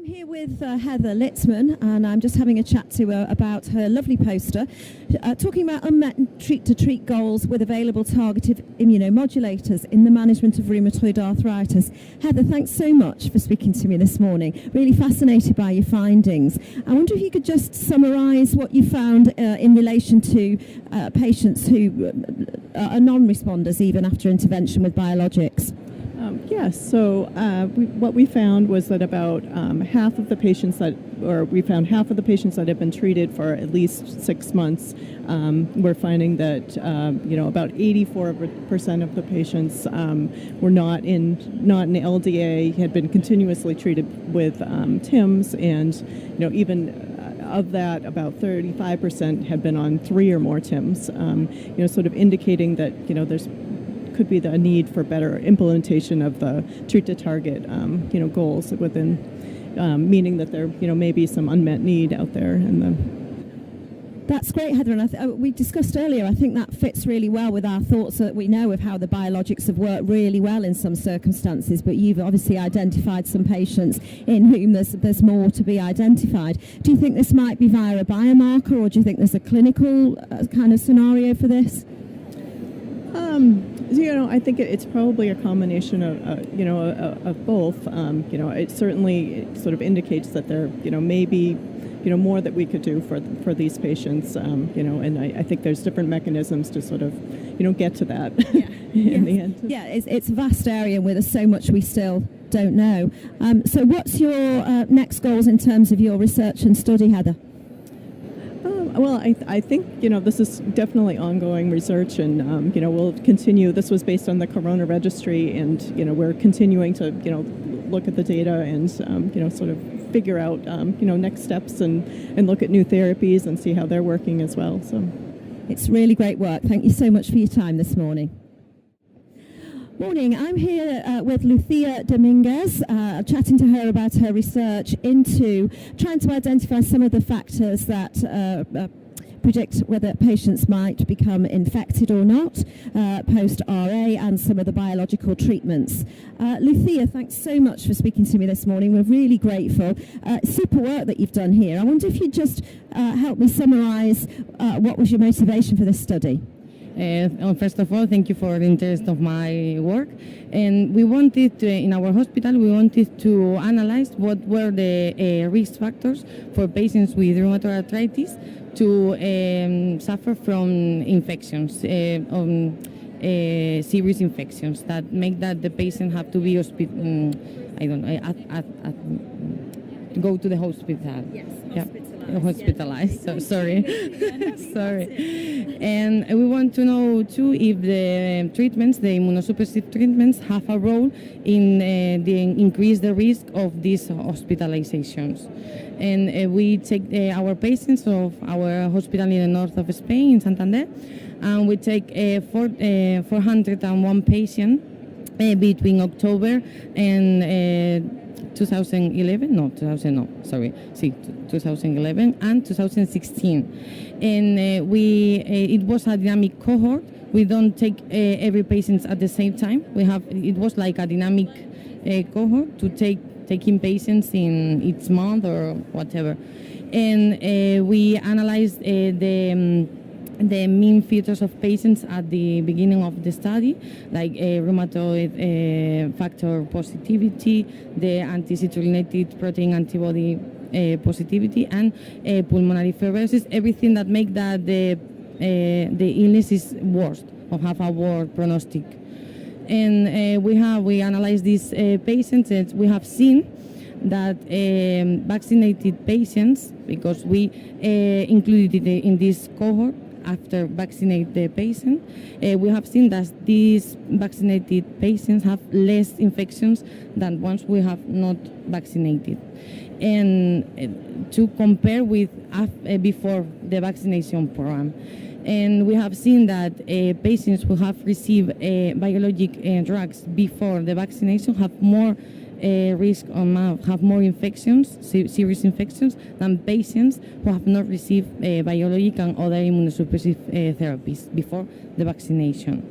Here with Heather Litman, and I'm just having a chat to her about her lovely poster talking about unmet treat-to-treat goals with available targeted immunomodulators in the management of rheumatoid arthritis. Heather, thanks so much for speaking to me this morning. Really fascinated by your findings. I wonder if you could just summarise what you found in relation to patients who are non-responders even after intervention with biologics. Yes, so what we found was that about half of the patients that have been treated for at least 6 months. We're finding that about 84% of the patients were not in LDA, had been continuously treated with TIMS, and even of that, about 35% had been on 3 or more TIMS. Sort of indicating that there's could be the need for better implementation of the treat-to-target, goals within, meaning that there, may be some unmet need out there in the. That's great, Heather, and we discussed earlier, I think that fits really well with our thoughts that we know of how the biologics have worked really well in some circumstances, but you've obviously identified some patients in whom there's more to be identified. Do you think this might be via a biomarker, or do you think there's a clinical kind of scenario for this? I think it's probably a combination of both. It certainly sort of indicates that there, may be, more that we could do for these patients. And I think there's different mechanisms to sort of, get to that in the end. Yeah, it's a vast area where there's so much we still don't know. So what's your next goals in terms of your research and study, Heather? Well, I think, this is definitely ongoing research, and, we'll continue. This was based on the Corona registry, and, we're continuing to, look at the data and, sort of figure out, next steps and look at new therapies and see how they're working as well. So it's really great work. Thank you so much for your time this morning. Morning, I'm here with Lucia Dominguez, chatting to her about her research into trying to identify some of the factors that predict whether patients might become infected or not post-RA, and some of the biological treatments. Lucia, thanks so much for speaking to me this morning. We're really grateful. Super work that you've done here. I wonder if you'd just help me summarise what was your motivation for this study? First of all, thank you for the interest of my work. And we wanted to, in our hospital, to analyze what were the risk factors for patients with rheumatoid arthritis to suffer from infections, serious infections that make that the patient have to be go to the hospital. Yes, hospitalized. So sorry. And we want to know too if the treatments, the immunosuppressive treatments, have a role in increase the risk of these hospitalizations. And we take our patients of our hospital in the north of Spain, in Santander, and we take 401 patients between October and 2011 and 2016, and it was a dynamic cohort. We don't take every patient at the same time. It was like a dynamic cohort to taking patients in each month or whatever, and we analyzed the mean features of patients at the beginning of the study, like rheumatoid factor positivity, the anti-citrullinated protein antibody positivity, and pulmonary fibrosis, everything that make that the illness is worse or have a worse prognostic. And we analyzed these patients, and we have seen that vaccinated patients, because we included it in this cohort after vaccinate the patient, we have seen that these vaccinated patients have less infections than ones we have not vaccinated. And to compare with before the vaccination program. And we have seen that patients who have received biologic drugs before the vaccination have more risk have more infections, serious infections, than patients who have not received biologic and other immunosuppressive therapies before the vaccination.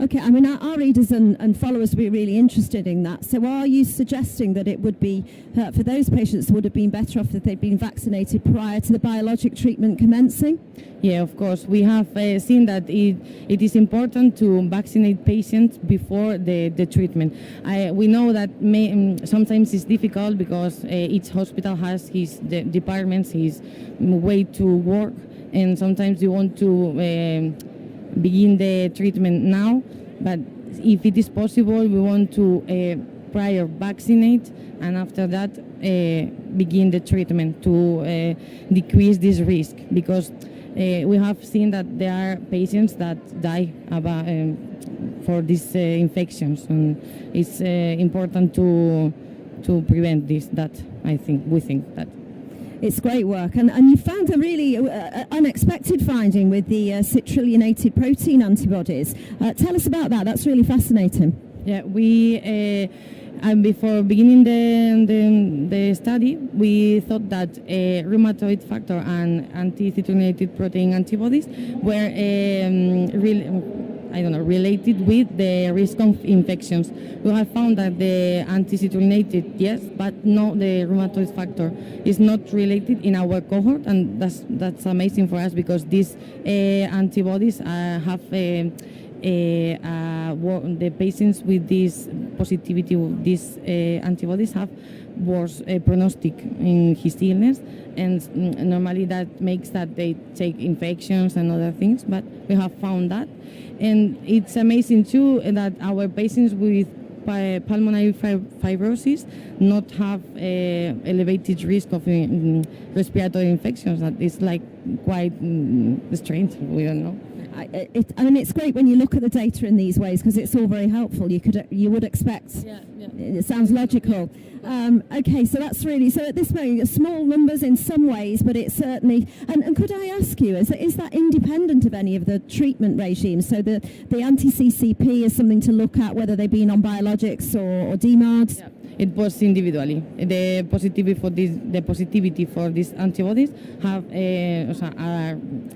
Okay, I mean, our readers and followers will be really interested in that. So are you suggesting that it would be, for those patients, would have been better off if they'd been vaccinated prior to the biologic treatment commencing? Yeah, of course. We have seen that it is important to vaccinate patients before the treatment. We know that sometimes it's difficult because each hospital has his departments, his way to work, and sometimes you want to begin the treatment now, but if it is possible, we want to prior vaccinate and after that begin the treatment to decrease this risk, because we have seen that there are patients that die for these infections, and it's important to prevent this. That we think that. It's great work, and you found a really unexpected finding with the citrullinated protein antibodies. Tell us about that. That's really fascinating. Yeah, we before beginning the study, we thought that rheumatoid factor and anti-citrullinated protein antibodies were related with the risk of infections. We have found that the anti-citrullinated, yes, but no, the rheumatoid factor is not related in our cohort, and that's amazing for us because these antibodies have the patients with this positivity, these antibodies have worse prognostic in his illness, and normally that makes that they take infections and other things, but we have found that. And it's amazing too that our patients with pulmonary fibrosis not have elevated risk of respiratory infections. That is like quite strange. We don't know. I mean, it's great when you look at the data in these ways because it's all very helpful. You would expect. Yeah. It sounds logical. Okay, so that's really so. At this point, small numbers in some ways, but it's certainly. And could I ask you, is that independent of any of the treatment regimes? So the anti-CCP is something to look at, whether they've been on biologics or DMARDs. Yeah. It was individually. The positivity for these antibodies have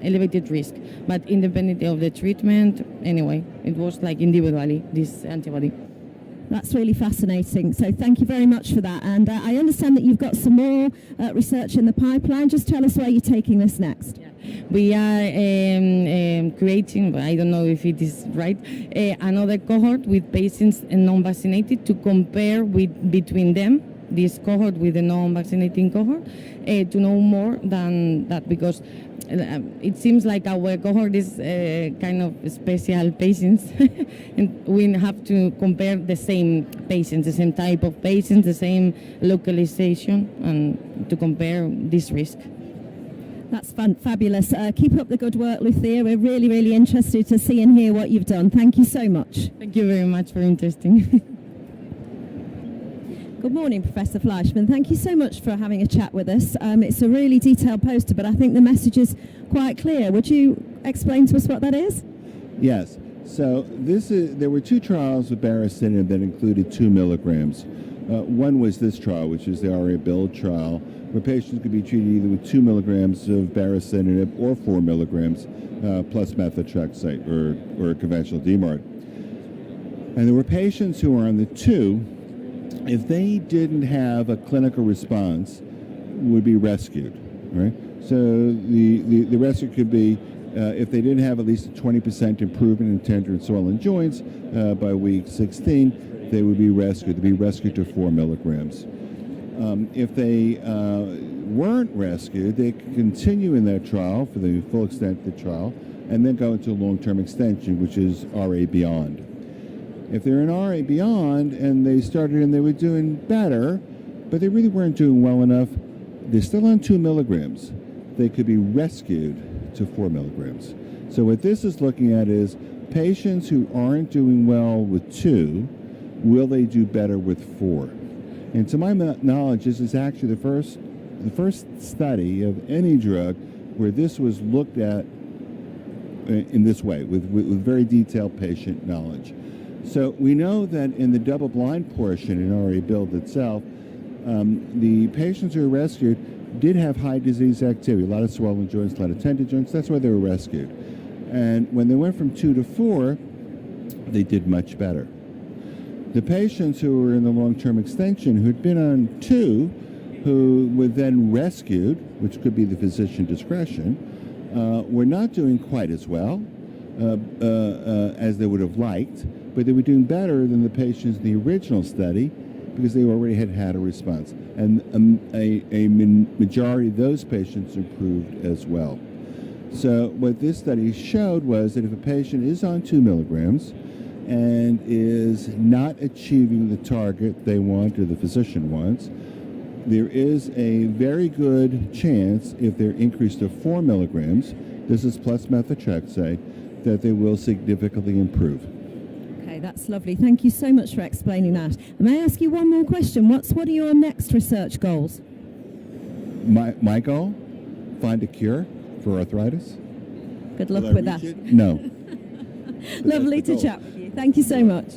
elevated risk, but independently of the treatment, anyway, it was like individually this antibody. That's really fascinating. So thank you very much for that. And I understand that you've got some more research in the pipeline. Just tell us where you're taking this next. Yeah. We are creating, but I don't know if it is right, another cohort with patients non-vaccinated to compare between them, this cohort with the non-vaccinating cohort, to know more than that, because it seems like our cohort is kind of special patients, and we have to compare the same patients, the same type of patients, the same localization, and to compare this risk. That's fabulous. Keep up the good work, Lucia. We're really, really interested to see and hear what you've done. Thank you so much. Thank you very much for interesting. Good morning, Professor Fleischmann. Thank you so much for having a chat with us. It's a really detailed poster, but I think the message is quite clear. Would you explain to us what that is? Yes. So there were two trials of baricitinib that included 2 milligrams. One was this trial, which is the RA Build trial, where patients could be treated either with 2 milligrams of baricitinib or 4 milligrams plus methotrexate or conventional DMARD. And there were patients who were on the 2, if they didn't have a clinical response, would be rescued, right? So the rescue could be if they didn't have at least a 20% improvement in tender and swollen joints by week 16, they would be rescued. They'd be rescued to 4 milligrams. If they weren't rescued, they could continue in that trial for the full extent of the trial and then go into long-term extension, which is RA Beyond. If they're in RA Beyond and they started and they were doing better, but they really weren't doing well enough, they're still on 2 milligrams. They could be rescued to 4 milligrams. So what this is looking at is patients who aren't doing well with 2, will they do better with 4? And to my knowledge, this is actually the first study of any drug where this was looked at in this way, with very detailed patient knowledge. So we know that in the double-blind portion in RA Build itself, the patients who were rescued did have high disease activity, a lot of swollen joints, a lot of tender joints. That's why they were rescued. And when they went from 2 to 4, they did much better. The patients who were in the long-term extension who had been on 2, who were then rescued, which could be the physician discretion, were not doing quite as well as they would have liked, but they were doing better than the patients in the original study because they already had a response. And a majority of those patients improved as well. So what this study showed was that if a patient is on 2 milligrams and is not achieving the target they want or the physician wants, there is a very good chance, if they're increased to 4 milligrams, this is plus methotrexate, that they will significantly improve. Okay, that's lovely. Thank you so much for explaining that. May I ask you one more question? What are your next research goals? My goal? Find a cure for arthritis. Good luck with that. No. Lovely to chat with you. Thank you so much.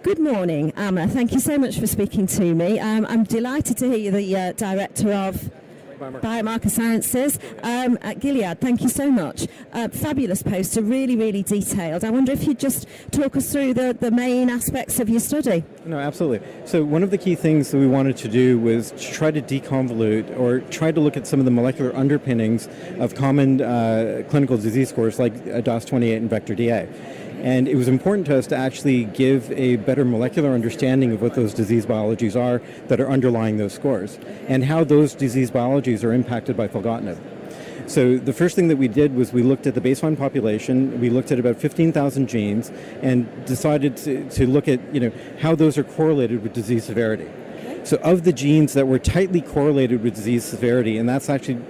Good morning, Amma. Thank you so much for speaking to me. I'm delighted to hear you're the Director of Biomarker Sciences at Gilead. Thank you so much. Fabulous poster, really, really detailed. I wonder if you'd just talk us through the main aspects of your study. No, absolutely. So one of the key things that we wanted to do was to try to deconvolute or try to look at some of the molecular underpinnings of common clinical disease scores like DOS28 and vector DA. And it was important to us to actually give a better molecular understanding of what those disease biologies are that are underlying those scores and how those disease biologies are impacted by filgotinib. So the first thing that we did was we looked at the baseline population. We looked at about 15,000 genes and decided to look at how those are correlated with disease severity. So of the genes that were tightly correlated with disease severity, and that's actually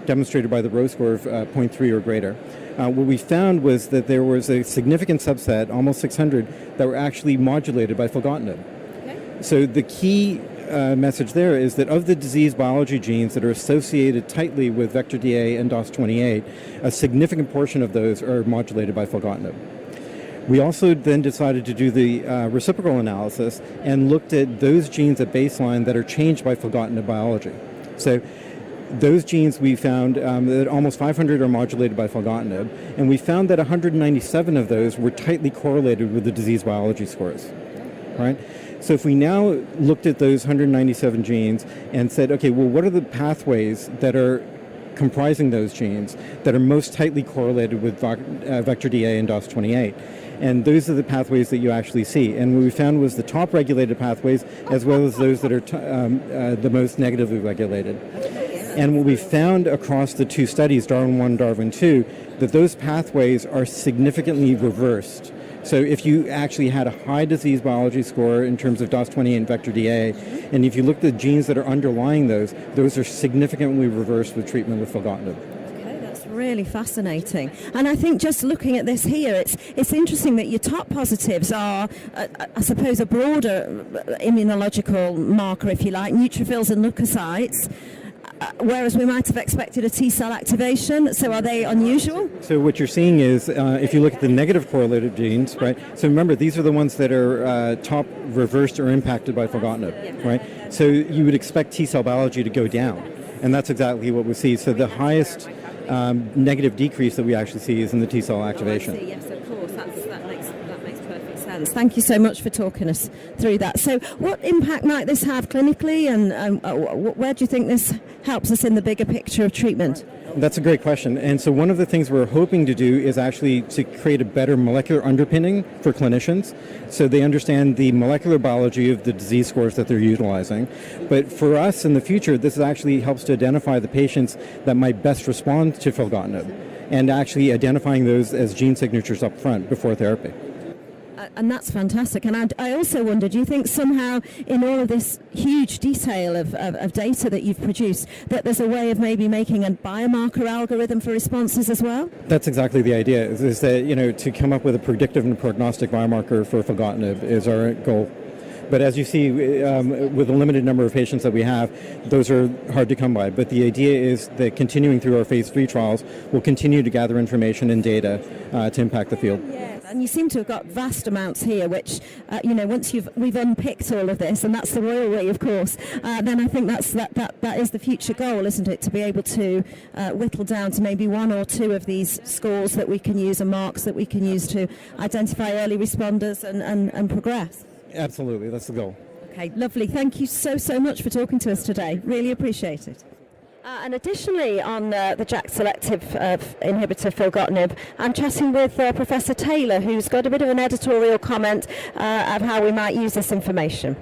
demonstrated by the Rho score of 0.3 or greater, what we found was that there was a significant subset, almost 600, that were actually modulated by filgotinib. Okay. So the key message there is that of the disease biology genes that are associated tightly with vector DA and DOS28, a significant portion of those are modulated by filgotinib. We also then decided to do the reciprocal analysis and looked at those genes at baseline that are changed by filgotinib biology. So those genes we found that almost 500 are modulated by filgotinib, and we found that 197 of those were tightly correlated with the disease biology scores. Right? So if we now looked at those 197 genes and said, okay, well, what are the pathways that are comprising those genes that are most tightly correlated with vector DA and DOS28? And those are the pathways that you actually see. And what we found was the top regulated pathways as well as those that are the most negatively regulated. And what we found across the two studies, Darwin 1 and Darwin 2, that those pathways are significantly reversed. So if you actually had a high disease biology score in terms of DOS28 and vector DA, and if you look at the genes that are underlying those are significantly reversed with treatment with filgotinib. Really fascinating. And I think just looking at this here, it's interesting that your top positives are, I suppose, a broader immunological marker, if you like, neutrophils and leukocytes, whereas we might have expected a T-cell activation. So are they unusual? So what you're seeing is, if you look at the negative correlated genes, right? So remember, these are the ones that are top reversed or impacted by filgotinib, right? So you would expect T-cell biology to go down. And that's exactly what we see. So the highest negative decrease that we actually see is in the T-cell activation. Oh, I see. Yes, of course. That makes perfect sense. Thank you so much for talking us through that. So what impact might this have clinically, and where do you think this helps us in the bigger picture of treatment? That's a great question. And so one of the things we're hoping to do is actually to create a better molecular underpinning for clinicians so they understand the molecular biology of the disease scores that they're utilizing. But for us in the future, this actually helps to identify the patients that might best respond to filgotinib and actually identifying those as gene signatures up front before therapy. And that's fantastic. And I also wonder, do you think somehow in all of this huge detail of data that you've produced, that there's a way of maybe making a biomarker algorithm for responses as well? That's exactly the idea, is that, to come up with a predictive and prognostic biomarker for filgotinib is our goal. But as you see, with the limited number of patients that we have, those are hard to come by. But the idea is that continuing through our phase 3 trials, we'll continue to gather information and data to impact the field. Yes, And you seem to have got vast amounts here, which, once we've unpicked all of this, and that's the royal we, of course, then I think that is the future goal, isn't it? To be able to whittle down to maybe one or two of these scores that we can use and marks that we can use to identify early responders and progress. Absolutely, that's the goal. Okay, lovely. Thank you so much for talking to us today. Really appreciate it. And additionally, on the JAK selective inhibitor filgotinib, I'm chatting with Professor Taylor, who's got a bit of an editorial comment of how we might use this information.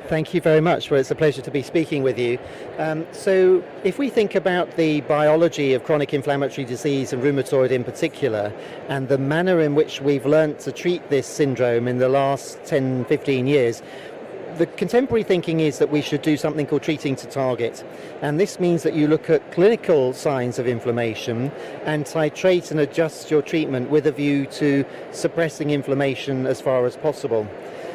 Thank you very much. Well, it's a pleasure to be speaking with you. So if we think about the biology of chronic inflammatory disease and rheumatoid in particular, and the manner in which we've learnt to treat this syndrome in the last 10, 15 years, the contemporary thinking is that we should do something called treating to target. And this means that you look at clinical signs of inflammation and titrate and adjust your treatment with a view to suppressing inflammation as far as possible.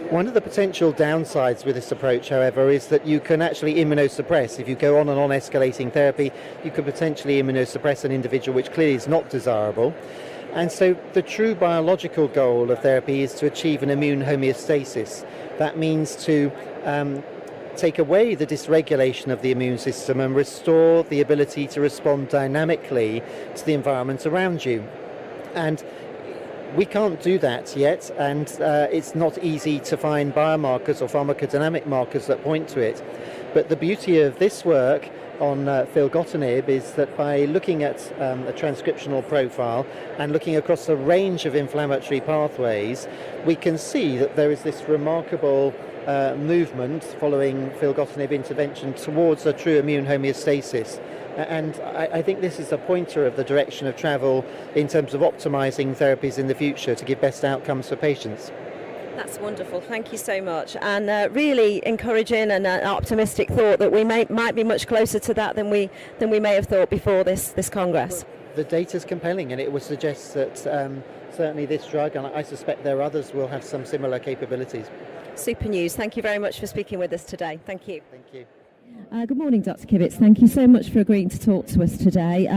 One of the potential downsides with this approach, however, is that you can actually immunosuppress. If you go on and on escalating therapy, you could potentially immunosuppress an individual, which clearly is not desirable. And so the true biological goal of therapy is to achieve an immune homeostasis. That means to take away the dysregulation of the immune system and restore the ability to respond dynamically to the environment around you. And we can't do that yet, and it's not easy to find biomarkers or pharmacodynamic markers that point to it. But the beauty of this work on filgotinib is that by looking at a transcriptional profile and looking across a range of inflammatory pathways, we can see that there is this remarkable movement following filgotinib intervention towards a true immune homeostasis. And I think this is a pointer of the direction of travel in terms of optimizing therapies in the future to give best outcomes for patients. That's wonderful. Thank you so much. And really encouraging and optimistic thought that we might be much closer to that than we may have thought before this Congress. Well, the data's compelling, and it would suggest that certainly this drug, and I suspect there are others, will have some similar capabilities. Super news. Thank you very much for speaking with us today. Thank you. Thank you. Good morning, Dr. Kivitz. Thank you so much for agreeing to talk to us today.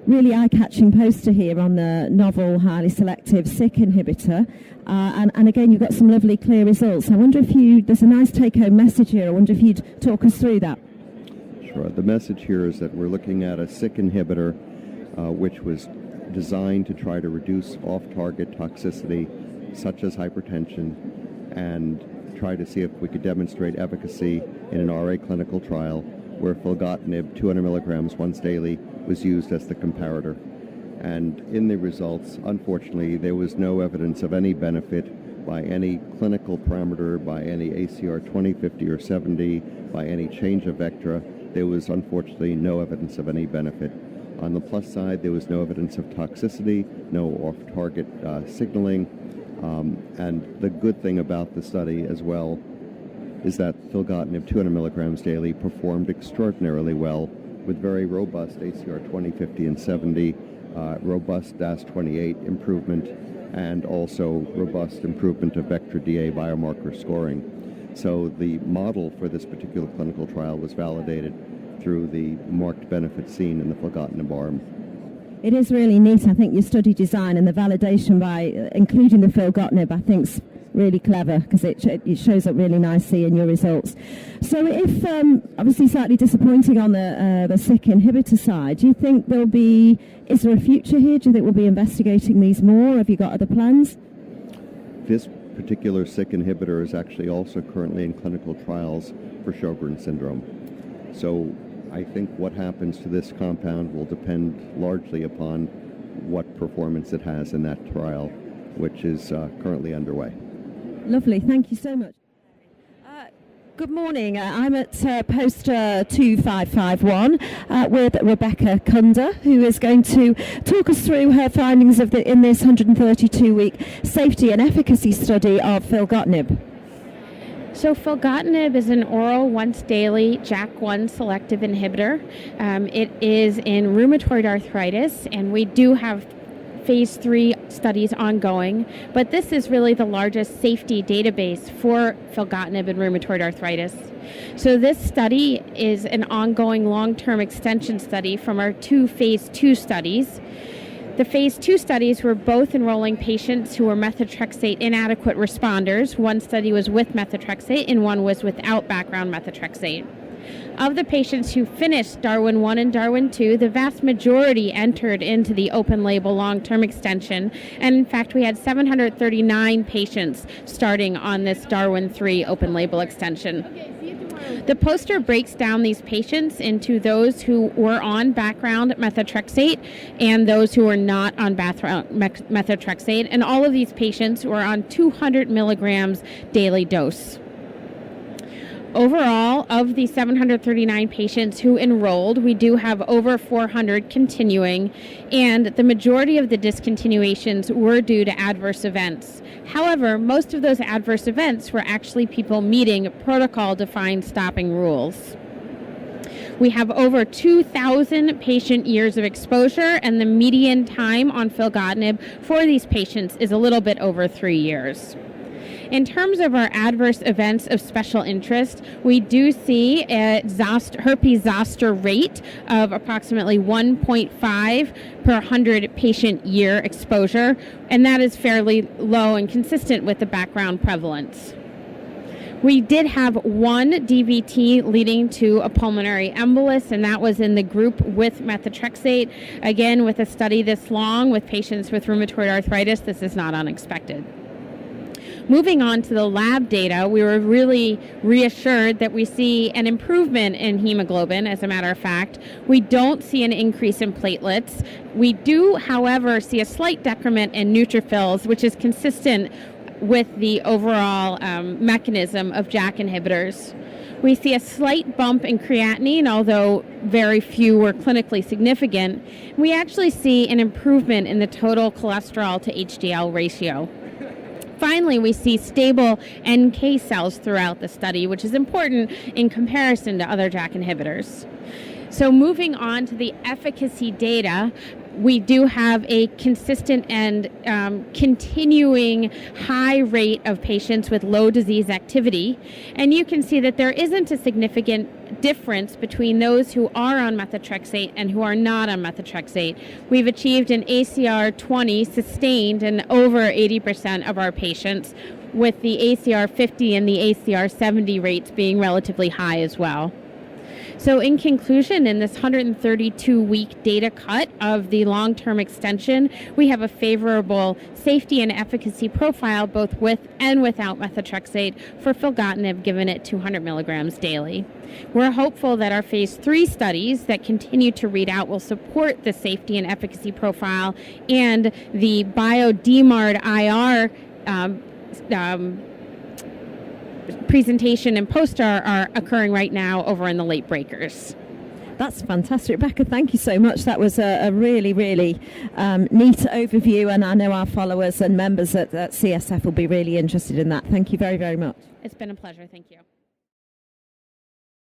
Really eye-catching poster here on the novel, highly selective SYK inhibitor. And again, you've got some lovely, clear results. I wonder if there's a nice take-home message here. I wonder if you'd talk us through that. Sure. The message here is that we're looking at a SYK inhibitor which was designed to try to reduce off-target toxicity, such as hypertension, and try to see if we could demonstrate efficacy in an RA clinical trial where filgotinib 200 milligrams once daily was used as the comparator. And in the results, unfortunately, there was no evidence of any benefit by any clinical parameter, by any ACR 20, 50, or 70, by any change of vectra. There was unfortunately no evidence of any benefit. On the plus side, there was no evidence of toxicity, no off-target signaling. And the good thing about the study as well is that filgotinib 200 milligrams daily performed extraordinarily well with very robust ACR 20, 50, and 70, robust DAS28 improvement, and also robust improvement of vector DA biomarker scoring. So the model for this particular clinical trial was validated through the marked benefit seen in the filgotinib arm. It is really neat. I think your study design and the validation by including the filgotinib, I think, is really clever because it shows up really nicely in your results. So if, obviously slightly disappointing on the SYK inhibitor side, do you think is there a future here? Do you think we'll be investigating these more? Have you got other plans? This particular SYK inhibitor is actually also currently in clinical trials for Sjogren's syndrome. So I think what happens to this compound will depend largely upon what performance it has in that trial, which is currently underway. Lovely. Thank you so much. Good morning. I'm at poster 2551 with Rebecca Kunder, who is going to talk us through her findings in this 132-week safety and efficacy study of filgotinib. So filgotinib is an oral once-daily JAK1 selective inhibitor. It is in rheumatoid arthritis, and we do have phase 3 studies ongoing, but this is really the largest safety database for filgotinib in rheumatoid arthritis. So this study is an ongoing long-term extension study from our 2 phase 2 studies. The phase 2 studies were both enrolling patients who were methotrexate inadequate responders. One study was with methotrexate and one was without background methotrexate. Of the patients who finished Darwin 1 and Darwin 2, the vast majority entered into the open label long-term extension, and in fact we had 739 patients starting on this Darwin 3 open label extension. The poster breaks down these patients into those who were on background methotrexate and those who were not on background methotrexate, and all of these patients were on 200 milligrams daily dose. Overall, of the 739 patients who enrolled, we do have over 400 continuing, and the majority of the discontinuations were due to adverse events. However, most of those adverse events were actually people meeting protocol-defined stopping rules. We have over 2,000 patient years of exposure, and the median time on filgotinib for these patients is a little bit over 3 years. In terms of our adverse events of special interest, we do see a herpes zoster rate of approximately 1.5 per 100 patient year exposure, and that is fairly low and consistent with the background prevalence. We did have one DVT leading to a pulmonary embolus, and that was in the group with methotrexate. Again, with a study this long with patients with rheumatoid arthritis, this is not unexpected. Moving on to the lab data, we were really reassured that we see an improvement in hemoglobin, as a matter of fact. We don't see an increase in platelets. We do, however, see a slight decrement in neutrophils, which is consistent with the overall mechanism of JAK inhibitors. We see a slight bump in creatinine, although very few were clinically significant. We actually see an improvement in the total cholesterol to HDL ratio. Finally, we see stable NK cells throughout the study, which is important in comparison to other JAK inhibitors. So moving on to the efficacy data, we do have a consistent and continuing high rate of patients with low disease activity. And you can see that there isn't a significant difference between those who are on methotrexate and who are not on methotrexate. We've achieved an ACR 20 sustained in over 80% of our patients, with the ACR 50 and the ACR 70 rates being relatively high as well. So in conclusion, in this 132-week data cut of the long-term extension, we have a favorable safety and efficacy profile both with and without methotrexate for filgotinib given at 200 milligrams daily. We're hopeful that our phase 3 studies that continue to read out will support the safety and efficacy profile, and the bio-DMARD IR presentation and poster are occurring right now over in the late breakers. That's fantastic. Rebecca, thank you so much. That was a really, really neat overview, and I know our followers and members at CSF will be really interested in that. Thank you very, very much. It's been a pleasure. Thank you.